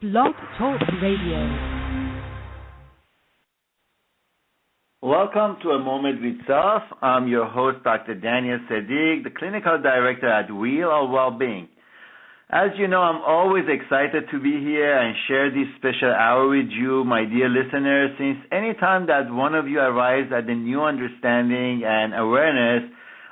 Blog Talk Radio. Welcome to A Moment with Self. I'm your host, Dr. D.Sadiq, the Clinical Director at Wheel of Wellbeing. As you know, I'm always excited to be here and share this special hour with you, my dear listeners, since any time that one of you arrives at a new understanding and awareness,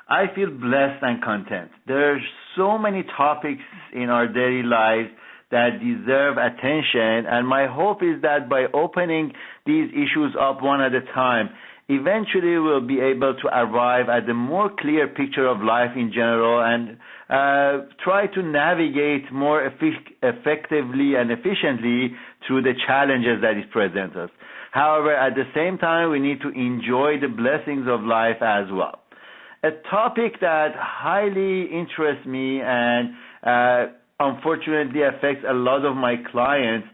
I feel blessed and content. There are so many topics in our daily lives that deserve attention, and my hope is that by opening these issues up one at a time, eventually we'll be able to arrive at a more clear picture of life in general and try to navigate more effectively and efficiently through the challenges that it presents us. However, at the same time, we need to enjoy the blessings of life as well. A topic that highly interests me and unfortunately affects a lot of my clients,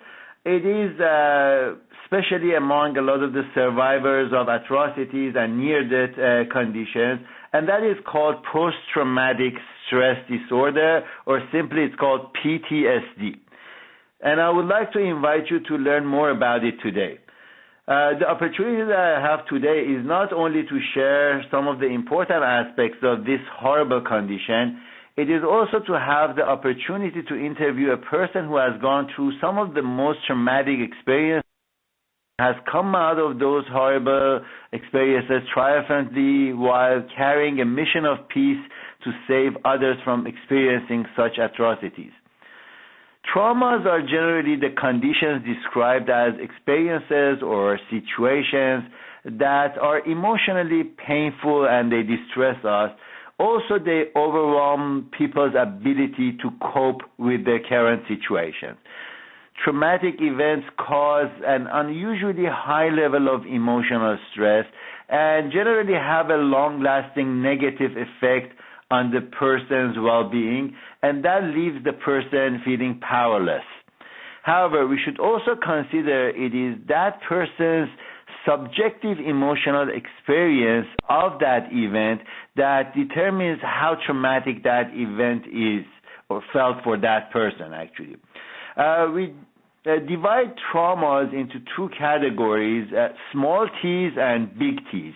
it is especially among a lot of the survivors of atrocities and near-death conditions, and that is called post-traumatic stress disorder, or simply it's called PTSD. And I would like to invite you to learn more about it today. The opportunity that I have today is not only to share some of the important aspects of this horrible condition, it is also to have the opportunity to interview a person who has gone through some of the most traumatic experiences, has come out of those horrible experiences triumphantly while carrying a mission of peace to save others from experiencing such atrocities. Traumas are generally the conditions described as experiences or situations that are emotionally painful and they distress us. Also, they overwhelm people's ability to cope with their current situation. Traumatic events cause an unusually high level of emotional stress and generally have a long-lasting negative effect on the person's well-being, and that leaves the person feeling powerless. However, we should also consider it is that person's subjective emotional experience of that event that determines how traumatic that event is or felt for that person, actually. We divide traumas into two categories, small T's and big T's.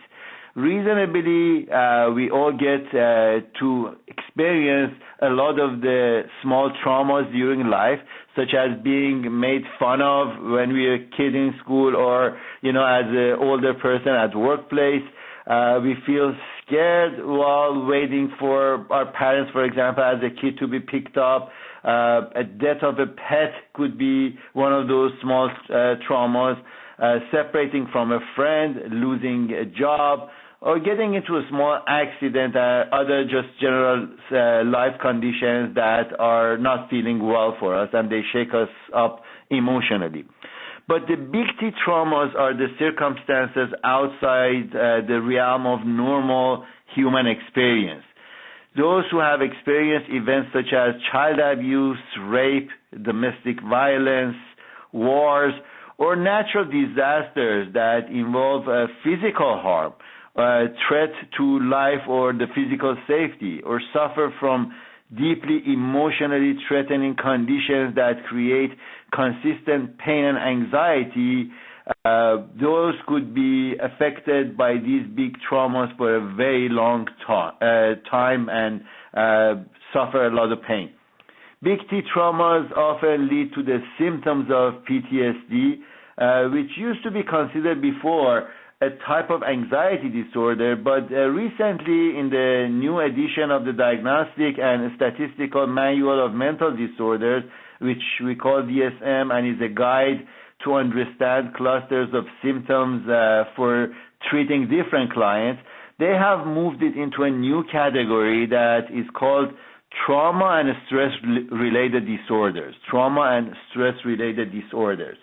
Reasonably, we all get to experience a lot of the small traumas during life, such as being made fun of when we were a kid in school or, as an older person at workplace. We feel scared while waiting for our parents, for example, as a kid to be picked up. A death of a pet could be one of those small traumas. Separating from a friend, losing a job, or getting into a small accident, other just general life conditions that are not feeling well for us and they shake us up emotionally. But the big T traumas are the circumstances outside the realm of normal human experience. Those who have experienced events such as child abuse, rape, domestic violence, wars, or natural disasters that involve physical harm, threat to life or the physical safety, or suffer from deeply emotionally threatening conditions that create consistent pain and anxiety, those could be affected by these big traumas for a very long time and suffer a lot of pain. Big T traumas often lead to the symptoms of PTSD, which used to be considered before a type of anxiety disorder, but recently in the new edition of the Diagnostic and Statistical Manual of Mental Disorders, which we call DSM, and is a guide to understand clusters of symptoms for treating different clients, they have moved it into a new category that is called trauma and stress-related disorders. Trauma and stress-related disorders.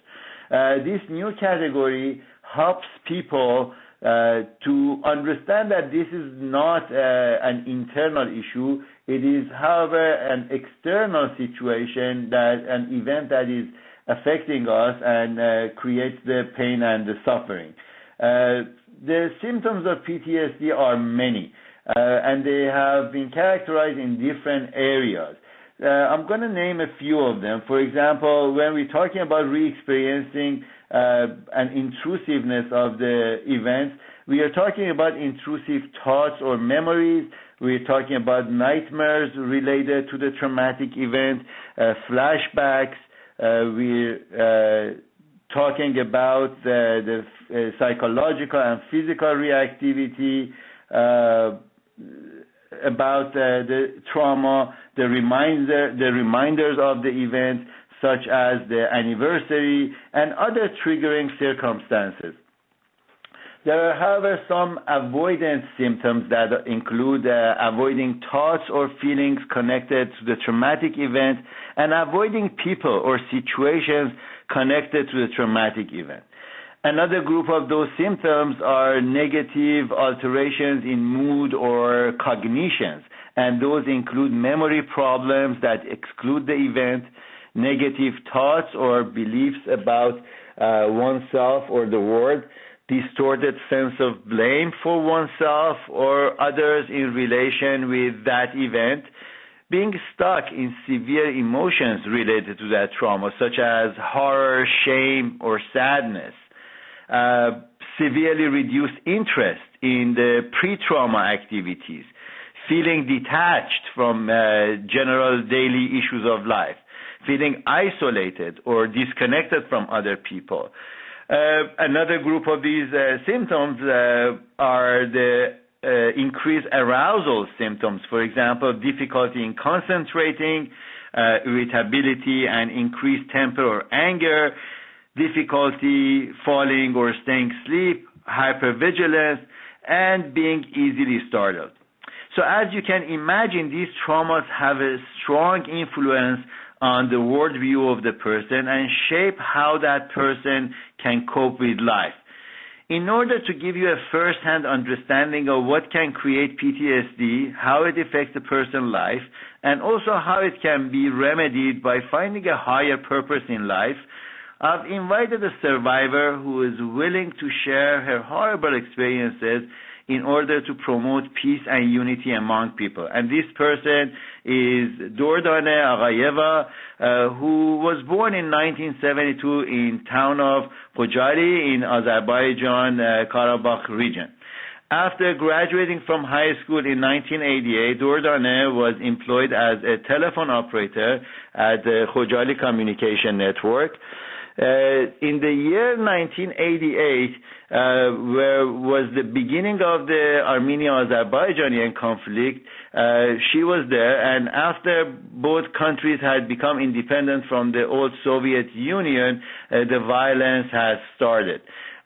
This new category helps people to understand that this is not an internal issue. It is, however, an external situation, an event that is affecting us and creates the pain and the suffering. The symptoms of PTSD are many, and they have been characterized in different areas. I'm going to name a few of them. For example, when we're talking about re-experiencing an intrusiveness of the event, we are talking about intrusive thoughts or memories. We're talking about nightmares related to the traumatic event, flashbacks. We're talking about the psychological and physical reactivity, about the trauma, the reminders of the event, such as the anniversary and other triggering circumstances. There are, however, some avoidance symptoms that include avoiding thoughts or feelings connected to the traumatic event and avoiding people or situations connected to the traumatic event. Another group of those symptoms are negative alterations in mood or cognitions, and those include memory problems that exclude the event, negative thoughts or beliefs about oneself or the world, distorted sense of blame for oneself or others in relation with that event, being stuck in severe emotions related to that trauma, such as horror, shame, or sadness, severely reduced interest in the pre-trauma activities, feeling detached from general daily issues of life, feeling isolated or disconnected from other people. Another group of these symptoms are the increased arousal symptoms. For example, difficulty in concentrating, irritability and increased temper or anger, difficulty falling or staying asleep, hypervigilance, and being easily startled. So as you can imagine, these traumas have a strong influence on the worldview of the person and shape how that person can cope with life. In order to give you a first-hand understanding of what can create PTSD, how it affects a person's life, and also how it can be remedied by finding a higher purpose in life, I've invited a survivor who is willing to share her horrible experiences in order to promote peace and unity among people. And this person is Dürdanə Ağayeva, who was born in 1972 in town of Khojaly in Azerbaijan, Karabakh region. After graduating from high school in 1988, Durdane was employed as a telephone operator at the Khojaly Communication Network. In the year 1988, where was the beginning of the Armenian-Azerbaijani conflict, she was there, and after both countries had become independent from the old Soviet Union, the violence has started.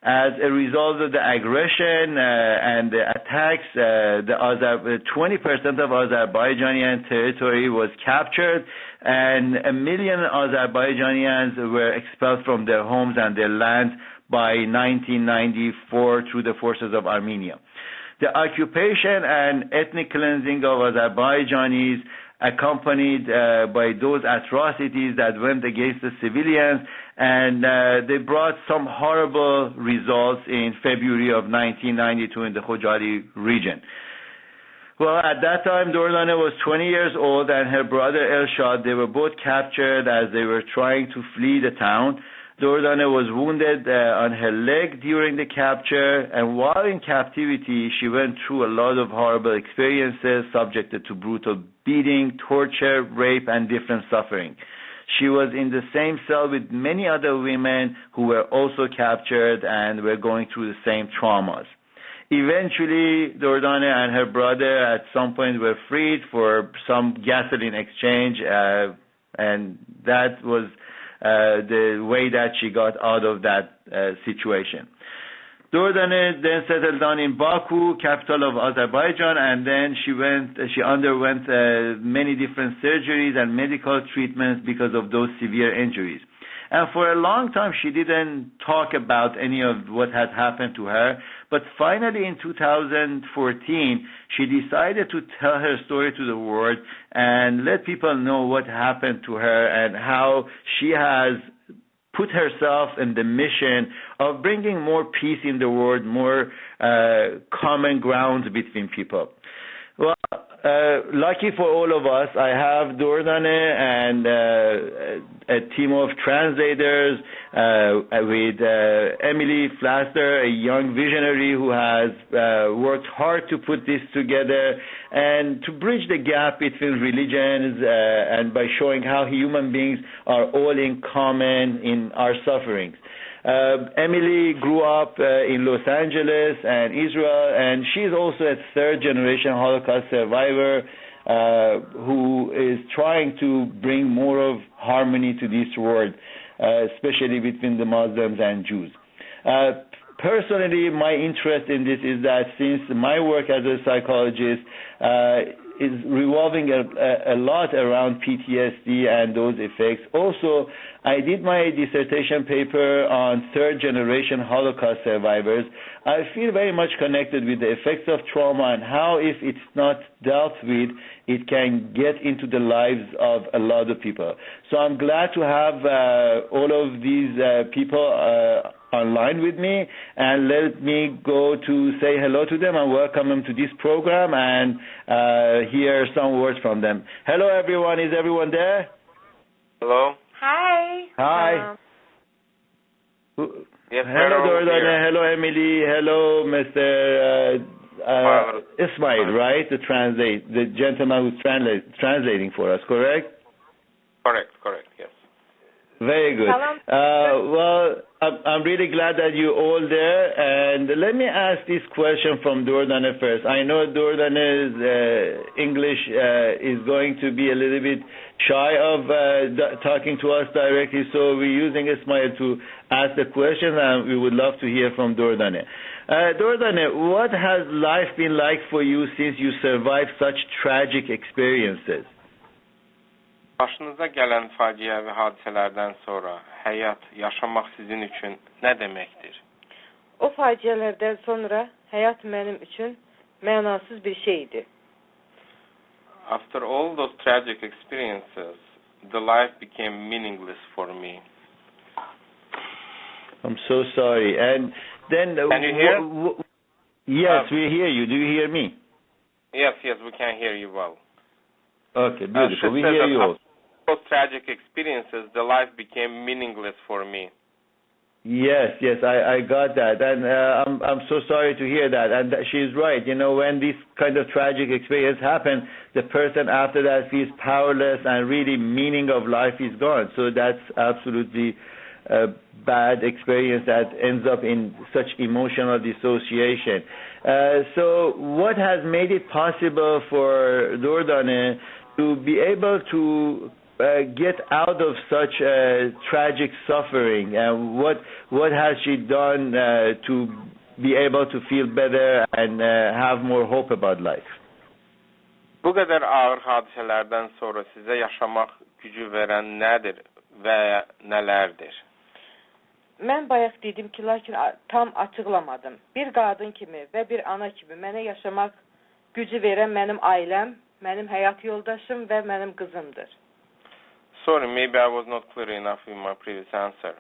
As a result of the aggression and the attacks, 20% of Azerbaijani territory was captured, and 1 million Azerbaijanians were expelled from their homes and their lands by 1994 through the forces of Armenia. The occupation and ethnic cleansing of Azerbaijanis, accompanied by those atrocities that went against the civilians, and they brought some horrible results in February of 1992 in the Khojaly region. Well, at that time, Durdane was 20 years old, and her brother Elshad, they were both captured as they were trying to flee the town. Durdane was wounded on her leg during the capture, and while in captivity, she went through a lot of horrible experiences, subjected to brutal beating, torture, rape, and different suffering. She was in the same cell with many other women who were also captured and were going through the same traumas. Eventually, Durdane and her brother at some point were freed for some gasoline exchange, and that was the way that she got out of that situation. Durdane then settled down in Baku, capital of Azerbaijan, and then she underwent many different surgeries and medical treatments because of those severe injuries. And for a long time, she didn't talk about any of what had happened to her. But finally, in 2014, she decided to tell her story to the world and let people know what happened to her and how she has put herself in the mission of bringing more peace in the world, more common ground between people. Well, lucky for all of us, I have Durdane and a team of translators with Emily Flaster, a young visionary who has worked hard to put this together and to bridge the gap between religions and by showing how human beings are all in common in our sufferings. Emily grew up in Los Angeles and Israel, and she's also a third-generation Holocaust survivor who is trying to bring more of harmony to this world, especially between the Muslims and Jews. Personally, my interest in this is that since my work as a psychologist is revolving a lot around PTSD and those effects. Also, I did my dissertation paper on third-generation Holocaust survivors. I feel very much connected with the effects of trauma and how, if it's not dealt with, it can get into the lives of a lot of people. So I'm glad to have all of these people online with me, and let me go to say hello to them and welcome them to this program and hear some words from them. Hello, everyone. Is everyone there? Hello. Hi. Hi. Yes, hello, Durdane. Hello, Emily. Hello, Mr. Ismail, right? The gentleman who's translating for us, correct? Correct, yes. Very good. Well, I'm really glad that you're all there. And let me ask this question from Durdane first. I know Durdane's English is going to be a little bit shy of talking to us directly, so we're using Ismail to ask the questions, and we would love to hear from Durdane. Durdane, what has life been like for you since you survived such tragic experiences? Başınıza gələn faciəvi hadisələrdən sonra həyat, yaşamaq sizin üçün nə deməkdir? O faciələrdən sonra həyat mənim üçün mənasız bir şeydi. After all those tragic experiences, the life became meaningless for me. I'm so sorry. And then can you hear? Yes, we hear you. Do you hear me? Yes, we can hear you well. Okay, beautiful. We hear you all. Those tragic experiences, the life became meaningless for me. Yes, I got that, and I'm so sorry to hear that. And she's right. You know, when this kind of tragic experience happens, the person after that feels powerless, and really meaning of life is gone. So that's absolutely a bad experience that ends up in such emotional dissociation. So what has made it possible for Durdane to be able to get out of such tragic suffering, and what has she done to be able to feel better and have more hope about life? Bu qədər ağır hadisələrdən sonra sizə yaşamaq gücü verən nədir və nələrdir? Mən bayaq dedim ki, lakin tam açıqlamadım. Bir qadın kimi və bir ana kimi mənə yaşamaq gücü verən mənim ailəm, mənim həyat yoldaşım və mənim qızımdır. Sorry, maybe I was not clear enough in my previous answer.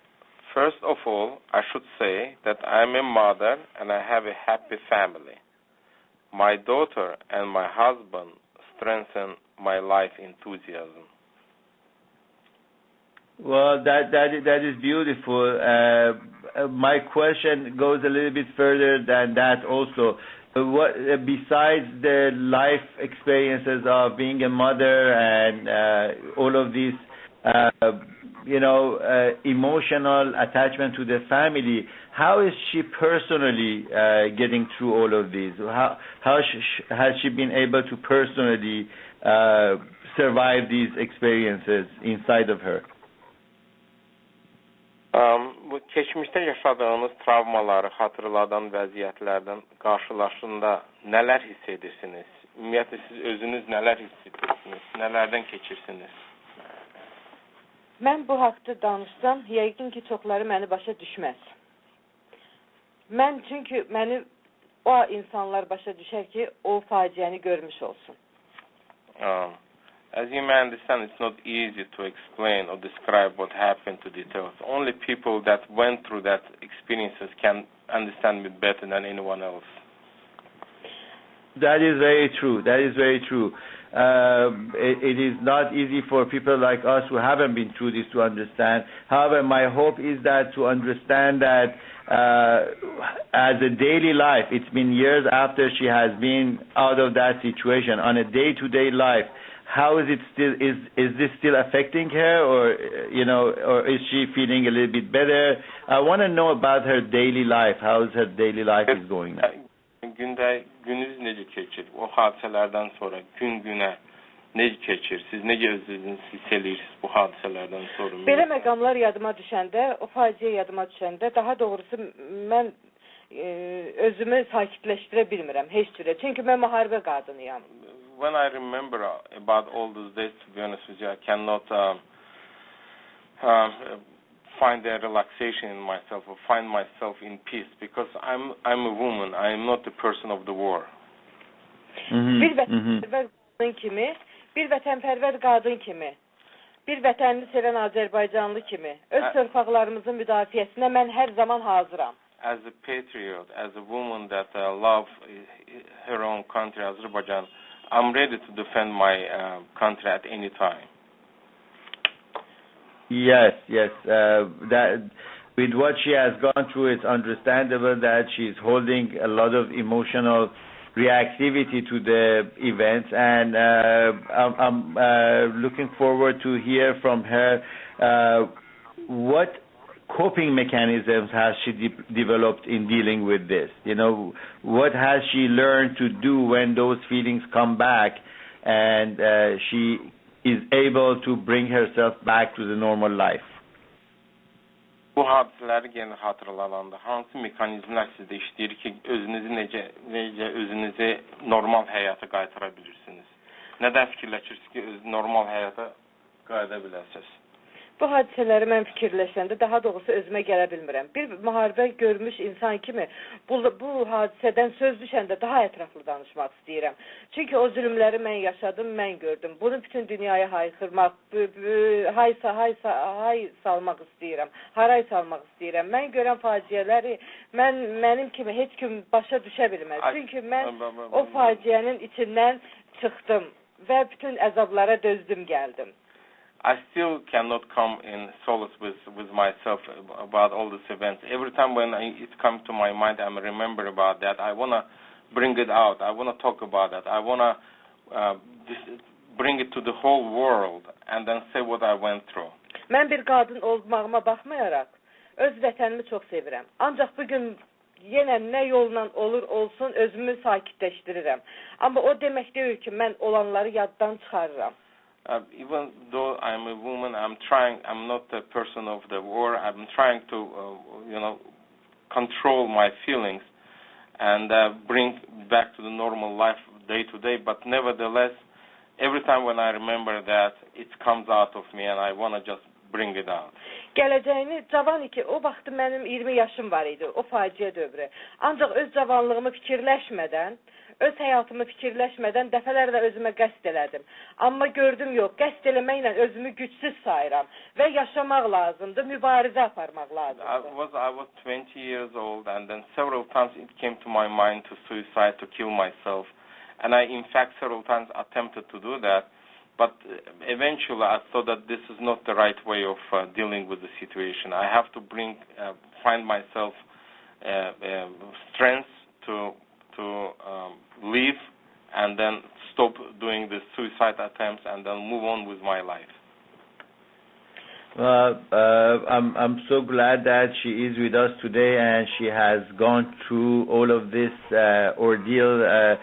First of all, I should say that I'm a mother and I have a happy family. My daughter and my husband strengthen my life enthusiasm. Well, that is beautiful. My question goes a little bit further than that also. What, besides the life experiences of being a mother and all of these, emotional attachment to the family, how is she personally getting through all of these? How has she been able to personally survive these experiences inside of her? Bu keçmişdə yaşadığınız travmaları xatırladan vəziyyətlərdən qarşılaşında nələr hiss edirsiniz? Ümumiyyətlə siz özünüz nələr hiss edirsiniz? Nələrdən keçirsiniz? Mən bu haqda danışsam, yəqin ki, çoxları məni başa düşməz. Çünki məni o insanlar başa düşər ki, o faciəni görmüş olsun. As you may understand, it's not easy to explain or describe what happened to details. Only people that went through that experiences can understand it better than anyone else. That is very true. That is very true. It is not easy for people like us who haven't been through this to understand. However, my hope is that to understand that as a daily life, it's been years after she has been out of that situation, on a day-to-day life, how is it still, is this still affecting her, or or is she feeling a little bit better? I want to know about her daily life. How is her daily life is going now? Gününüz necə keçir? O hadisələrdən sonra gün-günə necə keçir? Siz necə özünüzü hiss edirsiniz bu hadisələrdən sonra? Belə məqamlar yadıma düşəndə, o faciə yadıma düşəndə, daha doğrusu mən özümü sakitləşdirə bilmirəm heç cürə. Çünki mən müharibə qadınıyam. When I remember about all those days, to be honest with you, I cannot find a relaxation in myself or find myself in peace because I'm a woman. I am not the person of the war. Bir vətənpərvər qadın kimi, bir vətənpərvər qadın kimi, bir vətənini sevən Azərbaycanlı kimi, öz torpaqlarımızın müdafiəsinə mən hər zaman hazıram. As a patriot, as a woman that loves her own country, Azerbaijan, I'm ready to defend my country at any time. Yes. That with what she has gone through, it's understandable that she's holding a lot of emotional reactivity to the events, and I'm looking forward to hear from her what coping mechanisms has she developed in dealing with this. What has she learned to do when those feelings come back, and she is able to bring herself back to the normal life. Bu hadisələri yenə xatırlananda hansı mekanizmlər sizdə işləyir ki, özünüzü necə özünüzü normal həyata qaytara bilirsiniz? Nədən fikirləşirsiniz ki, normal həyata qayıda biləsiniz? Bu hadisələri mən fikirləşəndə daha doğrusu özümə gələ bilmirəm. Bir müharibə görmüş insan kimi bu hadisədən söz düşəndə daha ətraflı danışmaq istəyirəm. Çünki o zülmləri mən yaşadım, mən gördüm. Bunu bütün dünyaya haykırmaq, hay salmaq istəyirəm, haray salmaq istəyirəm. Mən görən faciələri mənim kimi heç kim başa düşə bilməz. Çünki mən o faciənin içindən çıxdım və bütün əzablara dözdüm, gəldim. I still cannot come in solace with myself about all these events. Every time when it comes to my mind, I remember about that. I want to bring it out. I want to talk about it. I want to bring it to the whole world and then say what I went through. Mən bir qadın olmağıma baxmayaraq öz vətənimi çox sevirəm. Ancaq bugün yenə nə yolla olsun özümü sakitləşdirirəm. Amma o demək deyil ki, mən olanları yaddan çıxarıram. Even though I'm a woman, I'm not a person of the war. I'm trying to, control my feelings and bring back to the normal life day to day. But nevertheless, every time when I remember that, it comes out of me and I want to just bring it out. Gələcəyini cavan iki, o vaxt mənim 20 yaşım var idi, o faciə dövrü. Ancaq öz cavanlığımı fikirləşmədən, öz həyatımı fikirləşmədən dəfələrlə özümə qəsd elədim. Amma gördüm yox, qəsd eləməklə özümü gücsüz sayıram və yaşamaq lazımdır, mübarizə aparmaq lazımdır. I was 20 years old and then several times it came to my mind to suicide, to kill myself. And I, in fact, several times attempted to do that. But eventually I thought that this is not the right way of dealing with the situation. I have to find myself strength to leave and then stop doing the suicide attempts and then move on with my life. I'm so glad that she is with us today and she has gone through all of this ordeal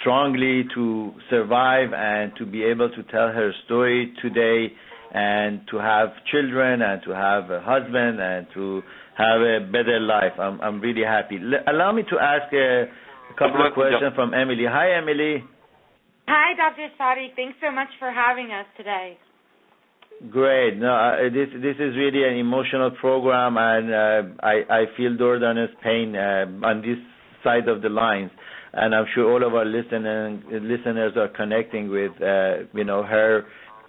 strongly to survive and to be able to tell her story today and to have children and to have a husband and to have a better life. I'm really happy. Allow me to ask a couple of questions from Emily. Hi, Emily. Hi, Dr. Sadiq. Thanks so much for having us today. Great. No, this is really an emotional program, and I feel Durdane's pain on this side of the lines, and I'm sure all of our listeners are connecting with her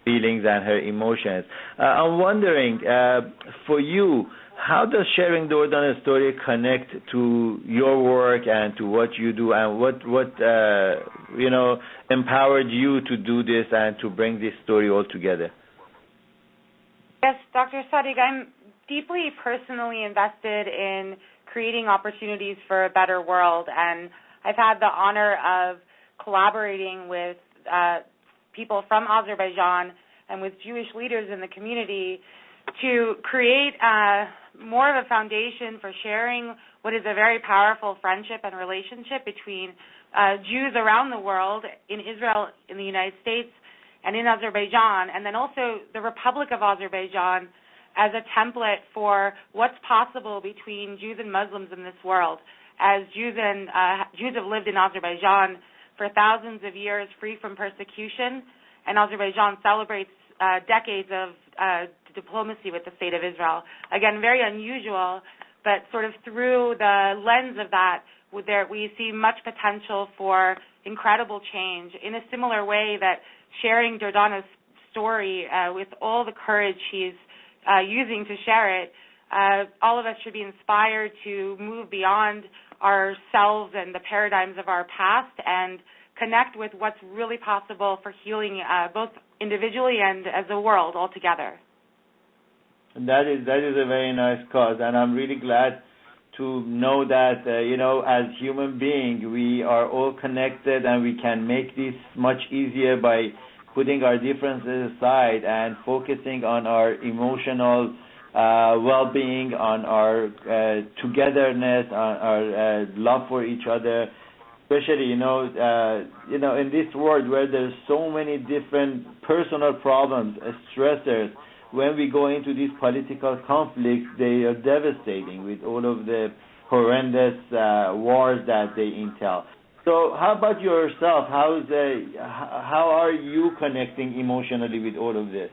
feelings and her emotions. I'm wondering, for you, how does sharing Durdane's story connect to your work and to what you do, and what empowered you to do this and to bring this story all together? Yes, Dr. Sadigh, I'm deeply personally invested in creating opportunities for a better world, and I've had the honor of collaborating with people from Azerbaijan and with Jewish leaders in the community to create more of a foundation for sharing what is a very powerful friendship and relationship between Jews around the world, in Israel, in the United States, and in Azerbaijan, and then also the Republic of Azerbaijan as a template for what's possible between Jews and Muslims in this world. As Jews have lived in Azerbaijan for thousands of years free from persecution, and Azerbaijan celebrates decades of diplomacy with the State of Israel. Again, very unusual, but sort of through the lens of that, we see much potential for incredible change in a similar way that sharing Durdane's story with all the courage she's using to share it, all of us should be inspired to move beyond ourselves and the paradigms of our past and connect with what's really possible for healing both individually and as a world altogether. That is a very nice cause, and I'm really glad to know that, as human beings, we are all connected, and we can make this much easier by putting our differences aside and focusing on our emotional well-being, on our togetherness, on our love for each other. Especially, in this world where there's so many different personal problems, stressors. When we go into these political conflicts, they are devastating with all of the horrendous wars that they entail. So how about yourself? How are you connecting emotionally with all of this?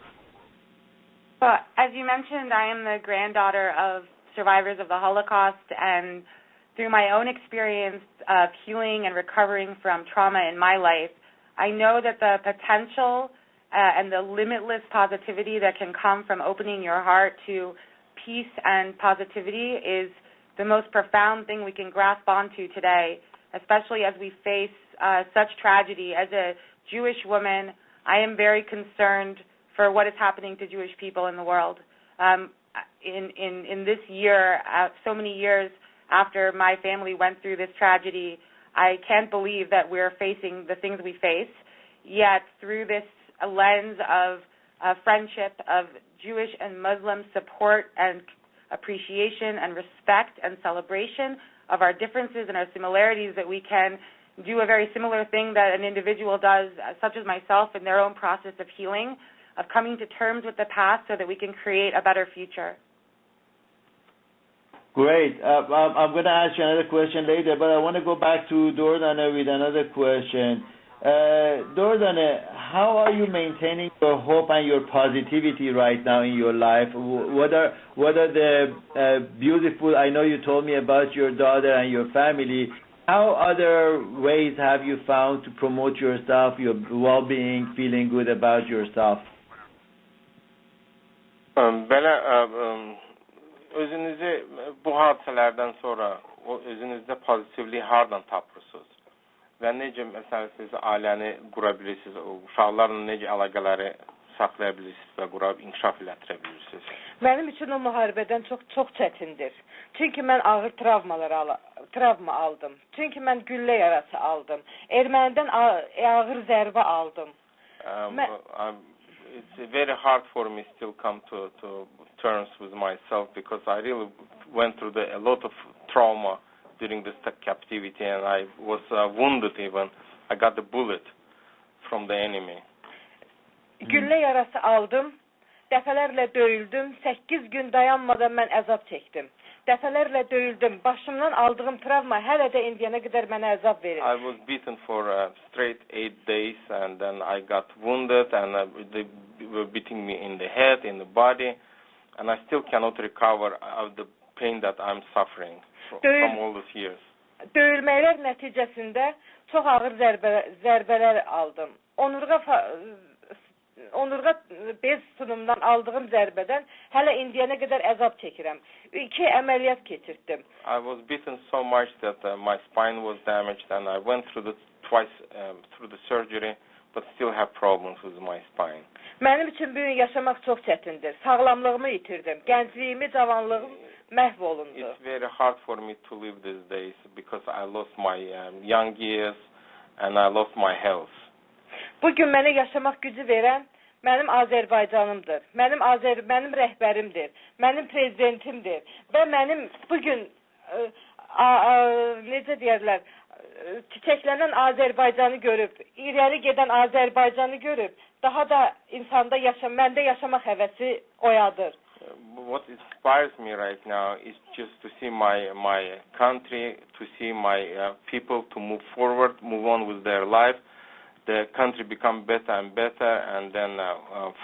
Well, as you mentioned, I am the granddaughter of survivors of the Holocaust, and through my own experience of healing and recovering from trauma in my life, I know that the potential and the limitless positivity that can come from opening your heart to peace and positivity is the most profound thing we can grasp onto today, especially as we face such tragedy. As a Jewish woman, I am very concerned for what is happening to Jewish people in the world. In this year, so many years after my family went through this tragedy, I can't believe that we're facing the things we face, yet through this lens of friendship, of Jewish and Muslim support and appreciation and respect and celebration of our differences and our similarities, that we can do a very similar thing that an individual does, such as myself, in their own process of healing, of coming to terms with the past so that we can create a better future. Great. I'm going to ask you another question later, but I want to go back to Durdane with another question. Durdane, how are you maintaining your hope and your positivity right now in your life? What are the beautiful, I know you told me about your daughter and your family. How other ways have you found to promote yourself, your well-being, feeling good about yourself? Özünüzü bu hadisələrdən sonra o özünüzdə pozitivliyi hardan tapırsınız? Və necə məsələn siz ailəni qura bilirsiniz, uşaqlarla necə əlaqələri saxlaya bilirsiniz və qurub inkişaf elətdirə bilirsiniz? Mənim üçün o müharibədən çox çətindir. Çünki mən ağır travma aldım. Çünki mən güllə yarası aldım. Ermənidən ağır zərbə aldım. It's very hard for me still come to terms with myself, because I really went through a lot of trauma during this captivity, and I was wounded even. I got the bullet from the enemy. Güllə yarası aldım, dəfələrlə döyüldüm, 8 gün dayanmadan mən əzab çəkdim. Dəfələrlə döyüldüm, başımdan aldığım travma hələ də indiyənə qədər mənə əzab verir. I was beaten for straight 8 days, and then I got wounded, and they were beating me in the head, in the body, and I still cannot recover of the pain that I'm suffering from all these years. Döyülmələr nəticəsində çox ağır zərbələr aldım. Onurğa onurğa bez sunumdan aldığım zərbədən hələ indiyənə qədər əzab çəkirəm. 2 əməliyyat keçirtdim. I was beaten so much that my spine was damaged, and I went through through the surgery, but still have problems with my spine. Mənim üçün bu gün yaşamaq çox çətindir. Sağlamlığımı itirdim. Gəncliyimi, cavanlığım məhv olundu. It's very hard for me to live these days because I lost my young years and I lost my health. Bugün mənə yaşamaq gücü verən mənim Azərbaycanımdır. Mənim rəhbərimdir. Mənim prezidentimdir. Və mənim bugün necə deyirlər, çiçəklənən Azərbaycanı görüb, irəli gedən Azərbaycanı görüb, daha da insanda məndə yaşamaq həvəsi oyadır. What inspires me right now is just to see my country, to see my people to move forward, move on with their life. The country become better and better, and then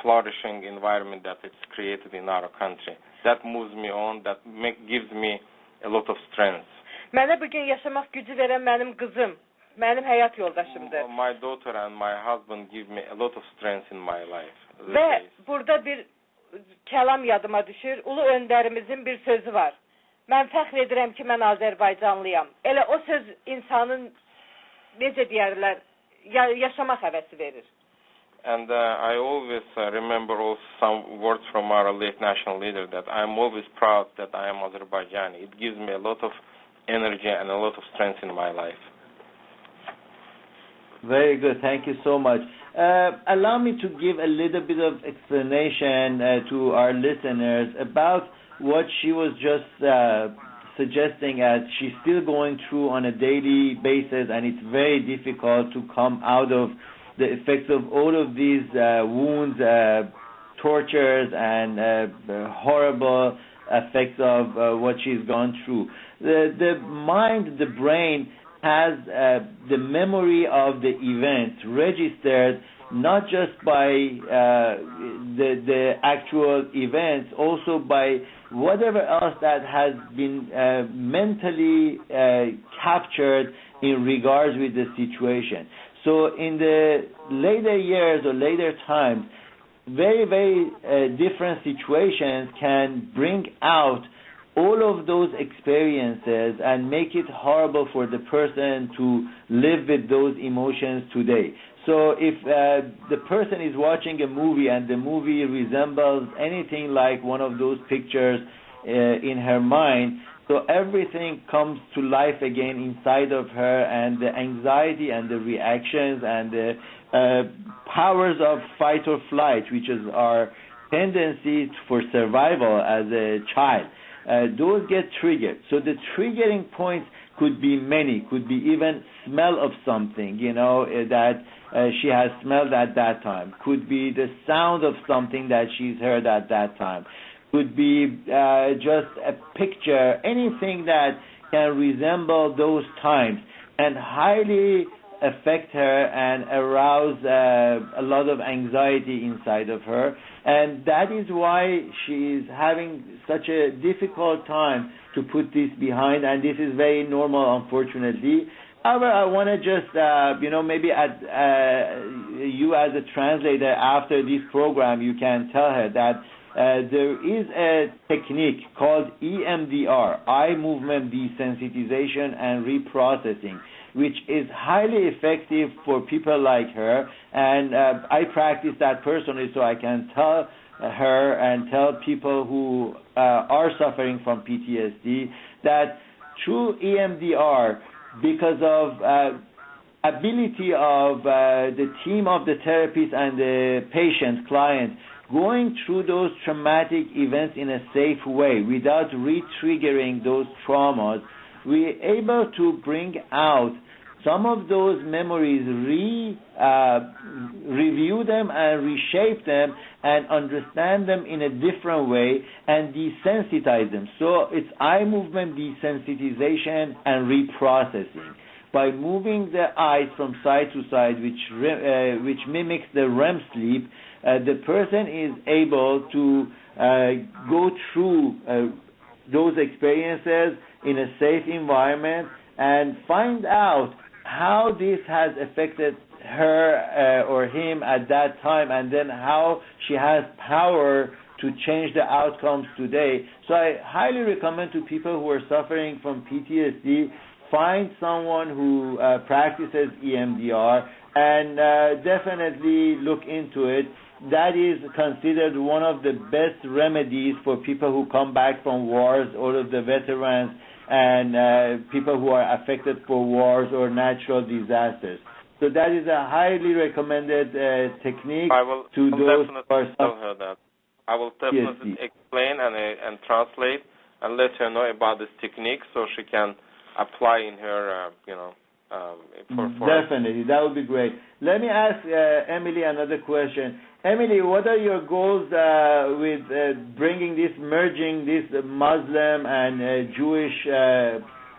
flourishing environment that it's created in our country. That moves me on, that gives me a lot of strength. Mənə bugün yaşamaq gücü verən mənim qızım, mənim həyat yoldaşımdır. My daughter and my husband give me a lot of strength in my life. Və burada bir kəlam yadıma düşür. Ulu öndərimizin bir sözü var. Mən fəxr edirəm ki, mən Azərbaycanlıyam. Elə o söz insanın necə deyərlər, yaşamaq həvəsi verir. And I always remember also some words from our late national leader that I'm always proud that I am Azerbaijani. It gives me a lot of energy and a lot of strength in my life. Very good. Thank you so much. Allow me to give a little bit of explanation to our listeners about what she was just suggesting, as she's still going through on a daily basis, and it's very difficult to come out of the effects of all of these wounds, tortures, and horrible effects of what she's gone through. The mind, the brain, has the memory of the event registered not just by the actual events, also by whatever else that has been mentally captured in regards with the situation. So in the later years or later times, very, very different situations can bring out all of those experiences and make it horrible for the person to live with those emotions today. So if the person is watching a movie and the movie resembles anything like one of those pictures in her mind, so everything comes to life again inside of her, and the anxiety and the reactions and the powers of fight or flight, which is our tendency for survival as a child, those get triggered. So the triggering points could be many, could be even smell of something, that she has smelled at that time, could be the sound of something that she's heard at that time, could be just a picture, anything that can resemble those times and highly affect her and arouse a lot of anxiety inside of her. And that is why she is having such a difficult time to put this behind, and this is very normal, unfortunately. However, I want to just, maybe you as a translator after this program, you can tell her that there is a technique called EMDR, eye movement desensitization and reprocessing, which is highly effective for people like her, and I practice that personally, so I can tell her and tell people who are suffering from PTSD that through EMDR, because of ability of the team of the therapist and the patient, client, going through those traumatic events in a safe way without re-triggering those traumas, we're able to bring out some of those memories, review them and reshape them and understand them in a different way and desensitize them. So it's eye movement desensitization and reprocessing. By moving the eyes from side to side, which mimics the REM sleep, the person is able to go through those experiences in a safe environment and find out how this has affected her or him at that time, and then how she has power to change the outcomes today. So I highly recommend to people who are suffering from PTSD, find someone who practices EMDR and definitely look into it. That is considered one of the best remedies for people who come back from wars, all of the veterans and people who are affected for wars or natural disasters. So that is a highly recommended technique to those who are tell her that. I will definitely explain and translate and let her know about this technique so she can apply in her, Definitely, that would be great. Let me ask Emily another question. Emily, what are your goals with merging this Muslim and Jewish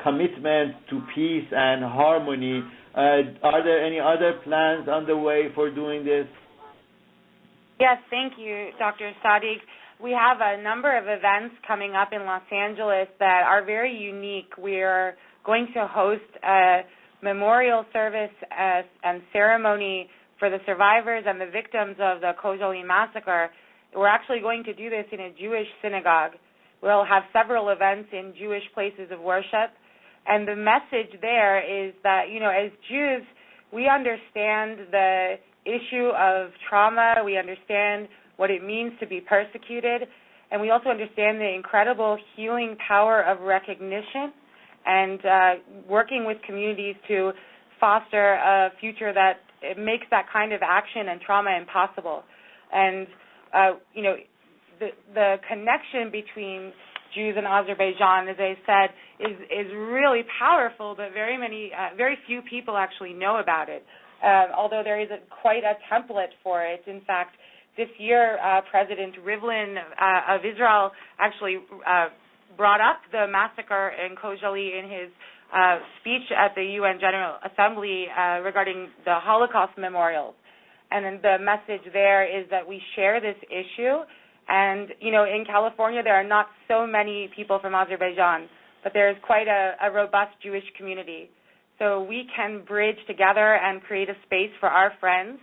commitment to peace and harmony? Are there any other plans on the way for doing this? Yes, thank you, Dr. Sadigh. We have a number of events coming up in Los Angeles that are very unique. We're going to host a memorial service and ceremony for the survivors and the victims of the Khojaly massacre. We're actually going to do this in a Jewish synagogue. We'll have several events in Jewish places of worship. And the message there is that, as Jews, we understand the issue of trauma. We understand what it means to be persecuted. And we also understand the incredible healing power of recognition and working with communities to foster a future that makes that kind of action and trauma impossible. And, the connection between Jews and Azerbaijan, as I said, is really powerful, but very few people actually know about it. Although there is quite a template for it. In fact, this year, President Rivlin of Israel actually brought up the massacre in Khojaly in his speech at the UN General Assembly regarding the Holocaust memorials. And then the message there is that we share this issue. And, in California, there are not so many people from Azerbaijan, but there is quite a robust Jewish community. So we can bridge together and create a space for our friends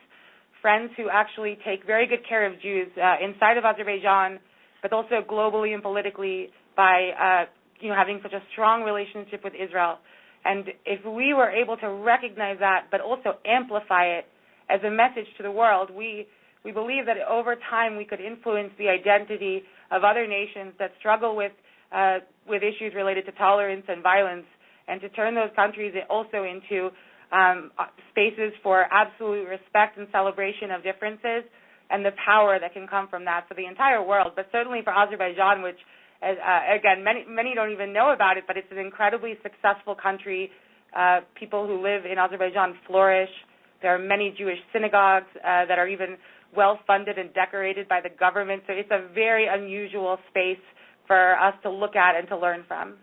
who actually take very good care of Jews inside of Azerbaijan, but also globally and politically by, having such a strong relationship with Israel. And if we were able to recognize that, but also amplify it as a message to the world, we believe that over time we could influence the identity of other nations that struggle with issues related to tolerance and violence, and to turn those countries also into spaces for absolute respect and celebration of differences and the power that can come from that for the entire world, but certainly for Azerbaijan, which, again, many don't even know about it, but it's an incredibly successful country. People who live in Azerbaijan flourish. There are many Jewish synagogues that are even well-funded and decorated by the government, so it's a very unusual space for us to look at and to learn from.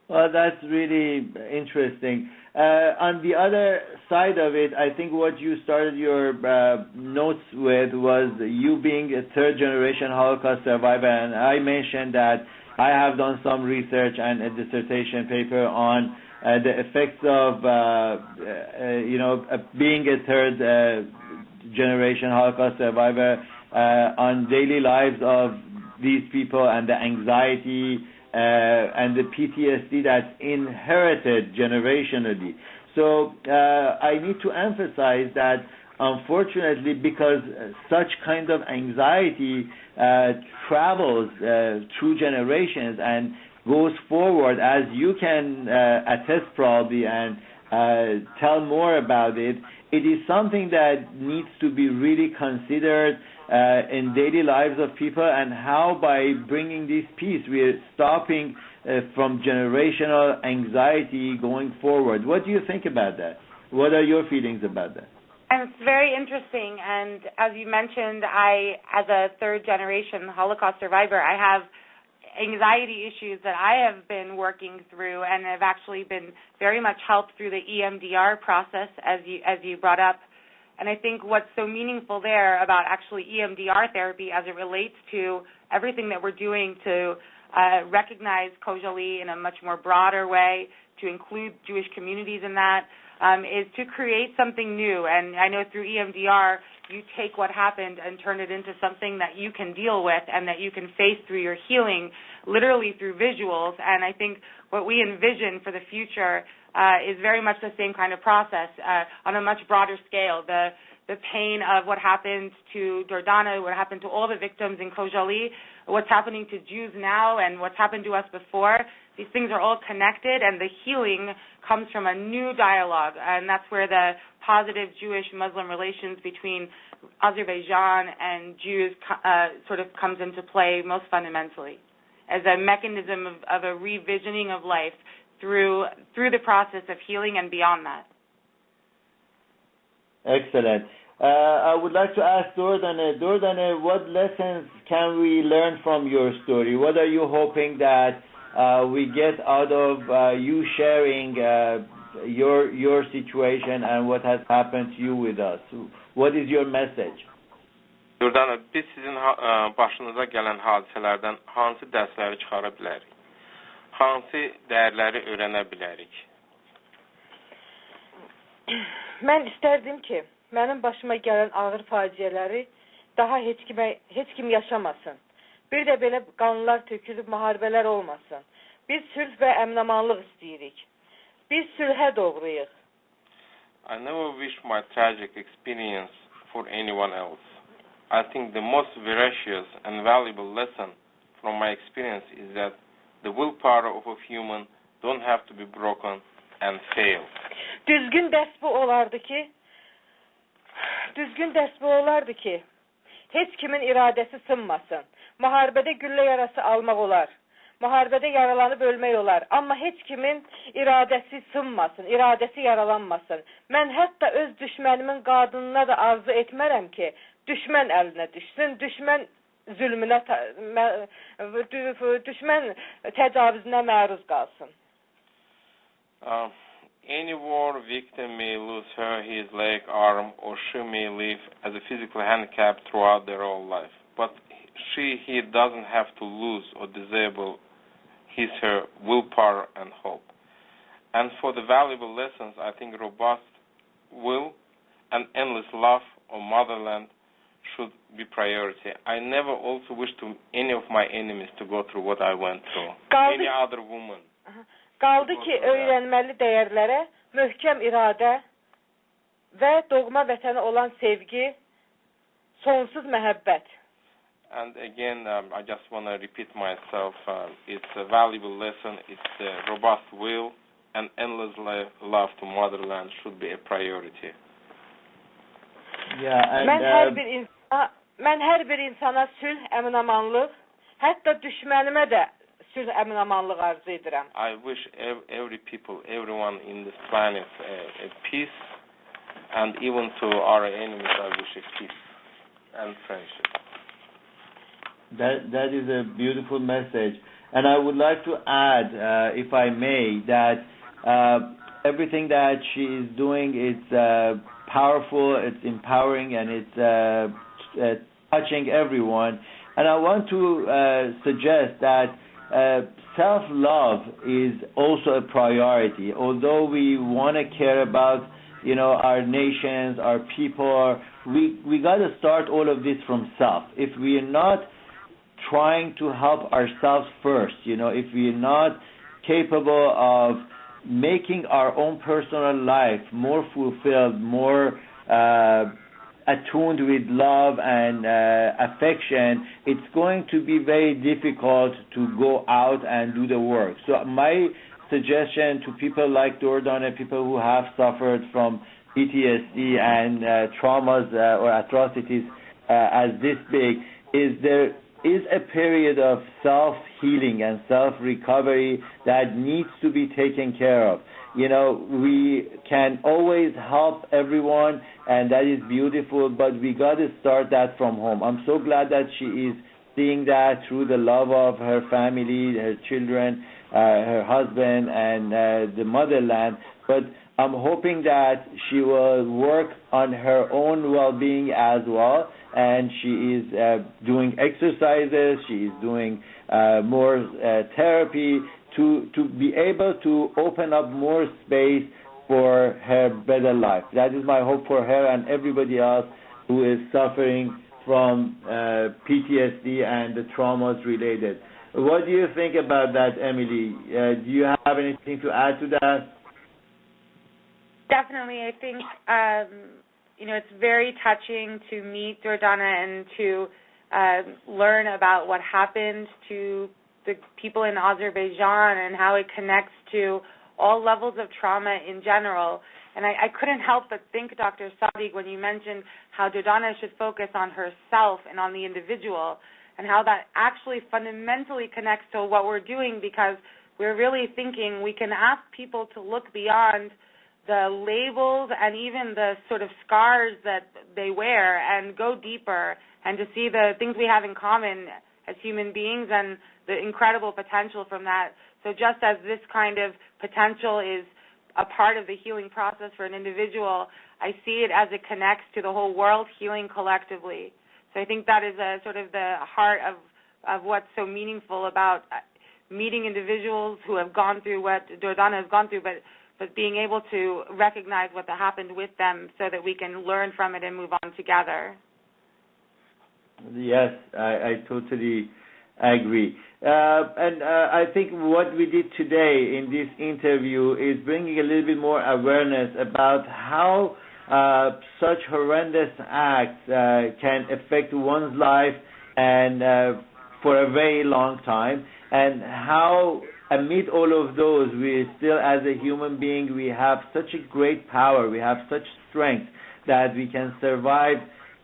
Well, that's really interesting. On the other side of it, I think what you started your notes with was you being a third-generation Holocaust survivor, and I mentioned that I have done some research and a dissertation paper on the effects of, being a third-generation Holocaust survivor on daily lives of these people and the anxiety and the PTSD that's inherited generationally. So I need to emphasize that, unfortunately, because such kind of anxiety travels through generations and goes forward, as you can attest probably and tell more about it, it is something that needs to be really considered in daily lives of people, and how by bringing this peace we are stopping from generational anxiety going forward. What do you think about that? What are your feelings about that? And it's very interesting, and as you mentioned, I, as a third-generation Holocaust survivor, I have anxiety issues that I have been working through and have actually been very much helped through the EMDR process, as you brought up. And I think what's so meaningful there about actually EMDR therapy as it relates to everything that we're doing to recognize Khojaly in a much more broader way, to include Jewish communities in that, is to create something new. And I know through EMDR, you take what happened and turn it into something that you can deal with and that you can face through your healing, literally through visuals. And I think what we envision for the future is very much the same kind of process on a much broader scale. The pain of what happened to Durdane, what happened to all the victims in Khojaly, what's happening to Jews now, and what's happened to us before. These things are all connected, and the healing comes from a new dialogue, and that's where the positive Jewish-Muslim relations between Azerbaijan and Jews sort of comes into play most fundamentally as a mechanism of a revisioning of life through the process of healing and beyond that. Excellent. I would like to ask Durdane, what lessons can we learn from your story? What are you hoping that we get out of you sharing your situation and what has happened to you with us? What is your message? Durdane, biz sizin başınıza gələn hadisələrdən hansı dərsləri çıxara bilərik? Hansı dəyərləri öyrənə bilərik? Mən istərdim ki, mənim başıma gələn ağır faciələri daha heç kim yaşamasın. Bir də belə qanlar tökülüb müharibələr olmasın. Biz sülh və əmin-amanlıq istəyirik. Biz sülhə doğruyuq. I never wish my tragic experience for anyone else. I think the most veracious and valuable lesson from my experience is that the willpower of a human don't have to be broken and fail. Düzgün dərs bu olardı ki, heç kimin iradəsi sınmasın. Müharibədə güllə yarası almaq olar. Müharibədə yaralanıb ölmək olar. Amma heç kimin iradəsi sınmasın, iradəsi yaralanmasın. Mən hətta öz düşmənimin qadınına da arzu etmərəm ki, düşmən əlinə düşsün, düşmən zülmünə, düşmən təcavüzünə məruz qalsın. Any war victim may lose her, his leg, arm, or she may live as a physical handicap throughout their whole life. But he doesn't have to lose or disable his, her willpower and hope. And for the valuable lessons, I think robust will and endless love of motherland should be priority. I never also wish to any of my enemies to go through what I went through. Any other woman. Qaldı ki, öyrənməli dəyərlərə möhkəm iradə və doğma vətənə olan sevgi, sonsuz məhəbbət. And again, I just want to repeat myself. It's a valuable lesson. It's a robust will and endless love to motherland should be a priority. Yeah, and, mən hər bir insana sülh, əmin-amanlıq, hətta düşmənimə də sülh, əmin-amanlıq arzu edirəm. I wish every people, everyone in this planet a peace, and even to our enemies I wish a peace and friendship. That is a beautiful message. And I would like to add, if I may, that everything that she is doing is powerful, it's empowering, and it's touching everyone. And I want to suggest that self-love is also a priority. Although we want to care about, our nations, our people, we got to start all of this from self. If we are not trying to help ourselves first, if we are not capable of making our own personal life more fulfilled, more attuned with love and affection, it's going to be very difficult to go out and do the work. So my suggestion to people like Durdane, people who have suffered from PTSD and traumas or atrocities as this big, is there is a period of self-healing and self-recovery that needs to be taken care of. We can always help everyone, and that is beautiful, but we got to start that from home. I'm so glad that she is seeing that through the love of her family, her children, her husband, and the motherland. But I'm hoping that she will work on her own well-being as well, and she is doing exercises, she is doing more therapy to be able to open up more space for her better life. That is my hope for her and everybody else who is suffering from PTSD and the traumas related. What do you think about that, Emily? Do you have anything to add to that? Definitely. I think, it's very touching to meet Durdane and to learn about what happened to the people in Azerbaijan and how it connects to all levels of trauma in general. And I couldn't help but think, Dr. Sadigh, when you mentioned how Durdane should focus on herself and on the individual, and how that actually fundamentally connects to what we're doing, because we're really thinking we can ask people to look beyond the labels and even the sort of scars that they wear and go deeper and to see the things we have in common as human beings and the incredible potential from that. So just as this kind of potential is a part of the healing process for an individual, I see it as it connects to the whole world healing collectively. So I think that is a sort of the heart of what's so meaningful about meeting individuals who have gone through what Durdane has gone through, but being able to recognize what happened with them so that we can learn from it and move on together. Yes, I totally agree. And I think what we did today in this interview is bringing a little bit more awareness about how such horrendous acts can affect one's life and for a very long time, and how amid all of those, we still, as a human being, we have such a great power, we have such strength that we can survive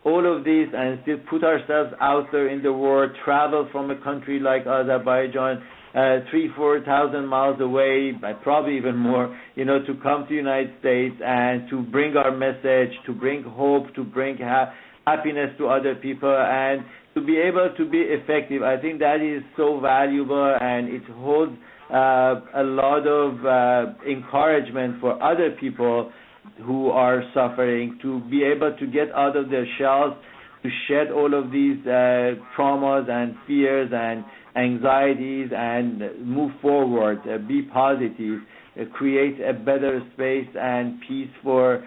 all of this and still put ourselves out there in the world, travel from a country like Azerbaijan, 3,000-4,000 miles away, probably even more, to come to the United States and to bring our message, to bring hope, to bring happiness to other people, and to be able to be effective. I think that is so valuable, and it holds a lot of encouragement for other people who are suffering to be able to get out of their shells, to shed all of these traumas and fears and anxieties and move forward, be positive, create a better space and peace for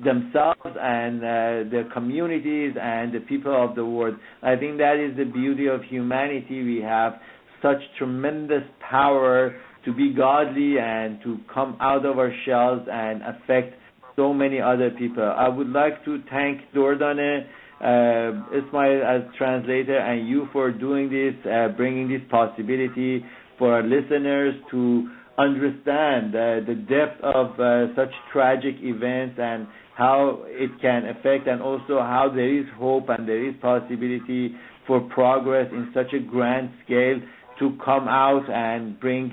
themselves and their communities and the people of the world. I think that is the beauty of humanity. We have such tremendous power to be godly and to come out of our shells and affect so many other people. I would like to thank Durdane, Ismail as translator, and you for doing this, bringing this possibility for our listeners to understand the depth of such tragic events and how it can affect, and also how there is hope and there is possibility for progress in such a grand scale to come out and bring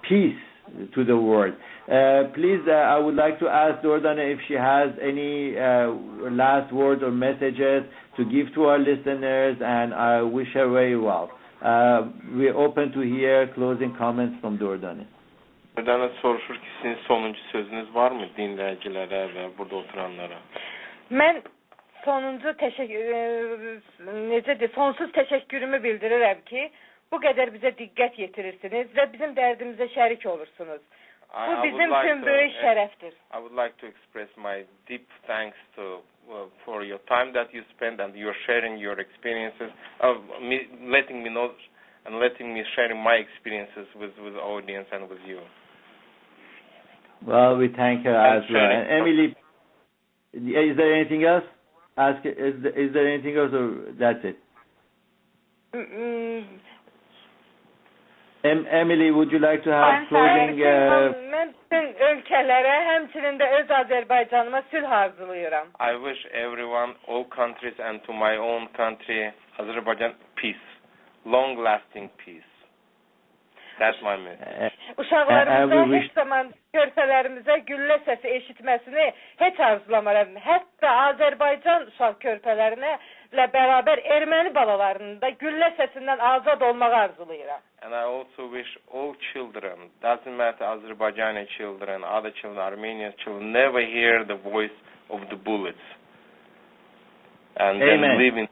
peace to the world. Please, I would like to ask Durdane if she has any last words or messages to give to our listeners, and I wish her very well. We're open to hear closing comments from Durdane. Durdane soruşur ki, sizin sonuncu sözünüz var mı dinləyicilərə və burada oturanlara? Mən sonsuz təşəkkürümü bildirirəm ki, bu qədər bizə diqqət yetirirsiniz və bizim dərdimizə şərik olursunuz. Bu bizim üçün böyük şərəfdir. I would like to express my deep thanks for your time that you spend and you're sharing your experiences, letting me know and letting me sharing my experiences with the audience and with you. Well, we thank her as well. And Emily, is there anything else? Is there anything else, or that's it? Emily, would you like to have closing? Mən bütün ölkələrə, həmçinin də öz Azərbaycanıma sülh arzulayıram. I wish everyone, all countries, and to my own country, Azerbaijan, peace, long-lasting peace. That's my message. Uşaqlarımıza heç zaman körpələrimizə güllə səsi eşitməsini heç arzulamaram. Hətta Azərbaycan uşaq körpələrinə ilə bərabər erməni balalarının da güllə səsindən azad olmağı arzulayıram. And I also wish all children, doesn't matter Azerbaijani children, other children, Armenian children, never hear the voice of the bullets. And Amen. then live in...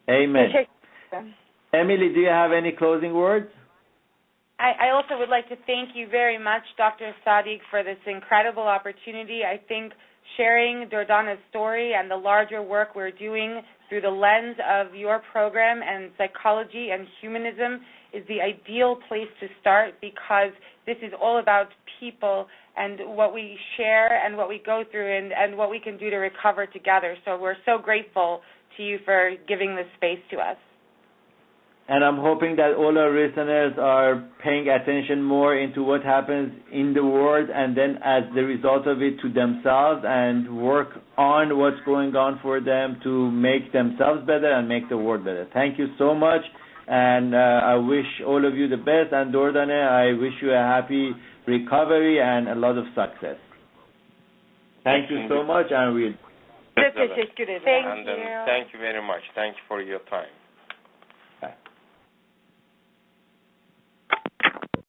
Amen. Emily, do you have any closing words? I also would like to thank you very much, Dr. Sadigh, for this incredible opportunity. I think sharing Durdane's story and the larger work we're doing through the lens of your program and psychology and humanism is the ideal place to start, because this is all about people and what we share and what we go through and what we can do to recover together. So we're so grateful to you for giving this space to us. And I'm hoping that all our listeners are paying attention more into what happens in the world, and then as the result of it to themselves, and work on what's going on for them to make themselves better and make the world better. Thank you so much, and I wish all of you the best. And Durdane, I wish you a happy recovery and a lot of success. Thank you so much, and we'll... Teşekkür ederim. Thank you very much. Thank you for your time.